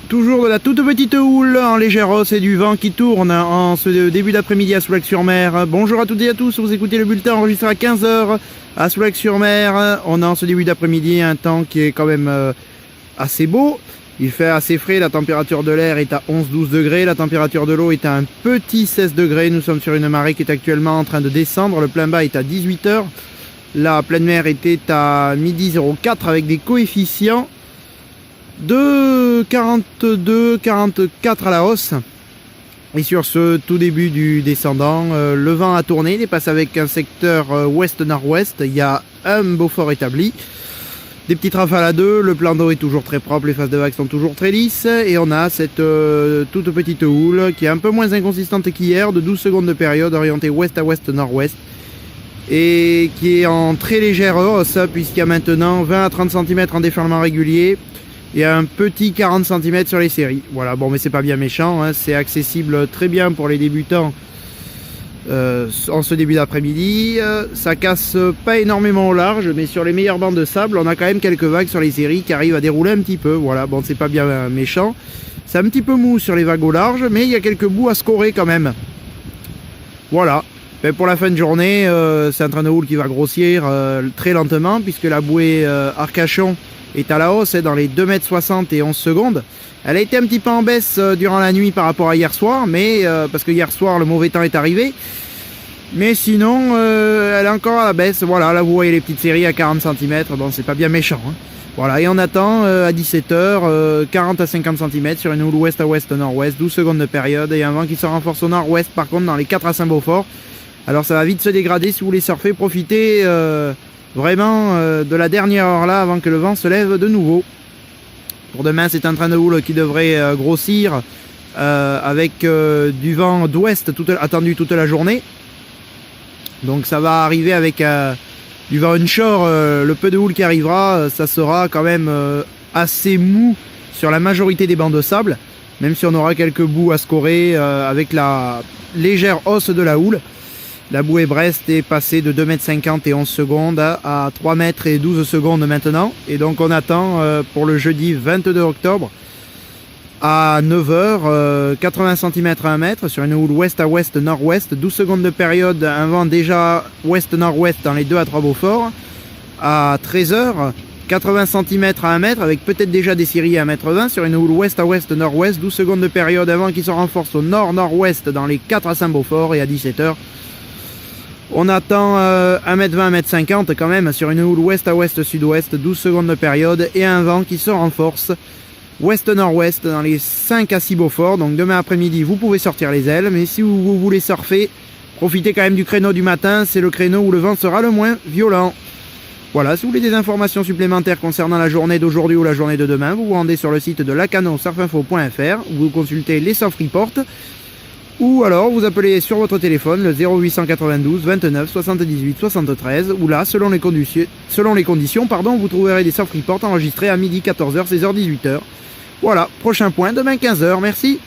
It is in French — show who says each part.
Speaker 1: Toujours de la toute petite houle en légère hausse et du vent qui tourne en ce début d'après-midi à Soulac-sur-Mer. Bonjour à toutes et à tous, vous écoutez le bulletin enregistré à 15h à Soulac-sur-Mer. On a en ce début d'après-midi un temps qui est quand même assez beau. Il fait assez frais, la température de l'air est à 11-12 degrés, la température de l'eau est à un petit 16 degrés. Nous sommes sur une marée qui est actuellement en train de descendre, le plein bas est à 18h. La pleine mer était à midi 04 avec des coefficients de 42, 44 à la hausse. Et sur ce tout début du descendant, le vent a tourné, il est passé avec un secteur ouest-nord-ouest. Il y a un Beaufort établi, des petites rafales à 2, le plan d'eau est toujours très propre, les phases de vagues sont toujours très lisses. Et on a cette toute petite houle qui est un peu moins inconsistante qu'hier, de 12 secondes de période, orientée ouest à ouest-nord-ouest. Et qui est en très légère hausse, puisqu'il y a maintenant 20 à 30 cm en déferlement régulier. Il y a un petit 40 cm sur les séries. Voilà, bon, mais c'est pas bien méchant, hein, c'est accessible très bien pour les débutants en ce début d'après-midi. Ça casse pas énormément au large, mais sur les meilleures bandes de sable, on a quand même quelques vagues sur les séries qui arrivent à dérouler un petit peu. Voilà, bon, c'est pas bien méchant. C'est un petit peu mou sur les vagues au large, mais il y a quelques bouts à scorer quand même. Voilà. Ben pour la fin de journée, c'est un train de houle qui va grossir très lentement, puisque la bouée Arcachon est à la hausse dans les 2,60 m et 11 secondes. Elle a été un petit peu en baisse durant la nuit par rapport à hier soir, mais parce que hier soir le mauvais temps est arrivé. Mais sinon, elle est encore à la baisse. Voilà, là vous voyez les petites séries à 40 cm, bon c'est pas bien méchant. Hein. Voilà, et on attend à 17h, 40 à 50 cm sur une houle ouest à ouest-nord-ouest, 12 secondes de période, et un vent qui se renforce au nord-ouest par contre dans les 4 à Saint-Beaufort. Alors ça va vite se dégrader si vous voulez surfer, profitez vraiment de la dernière heure là avant que le vent se lève de nouveau. Pour demain c'est un train de houle qui devrait grossir avec du vent d'ouest attendu toute la journée. Donc ça va arriver avec du vent onshore, le peu de houle qui arrivera, ça sera quand même assez mou sur la majorité des bancs de sable, même si on aura quelques bouts à scorer avec la légère hausse de la houle. La bouée Brest est passée de 2,50 m et 11 secondes à 3 m et 12 secondes maintenant. Et donc on attend pour le jeudi 22 octobre à 9h, 80 cm à 1 m sur une houle ouest à ouest-nord-ouest, 12 secondes de période, un vent déjà ouest-nord-ouest dans les 2 à 3 Beaufort. À 13h, 80 cm à 1 m avec peut-être déjà des séries à 1,20 m sur une houle ouest à ouest-nord-ouest, 12 secondes de période, un vent qui se renforce au nord-nord-ouest dans les 4 à Saint-Beaufort. Et à 17h, on attend 1,20 m, 1,50 m quand même sur une houle ouest à ouest-sud-ouest, 12 secondes de période et un vent qui se renforce ouest-nord-ouest dans les 5 à 6 Beaufort. Donc demain après-midi, vous pouvez sortir les ailes, mais si vous voulez surfer, profitez quand même du créneau du matin, c'est le créneau où le vent sera le moins violent. Voilà, si vous voulez des informations supplémentaires concernant la journée d'aujourd'hui ou la journée de demain, vous vous rendez sur le site de lacanosurfinfo.fr, vous consultez les surf reports, ou alors vous appelez sur votre téléphone le 0892 29 78 73, ou là, selon les conditions, vous trouverez des surf reports enregistrés à midi, 14h, 16h, 18h. Voilà, prochain point demain 15h, merci.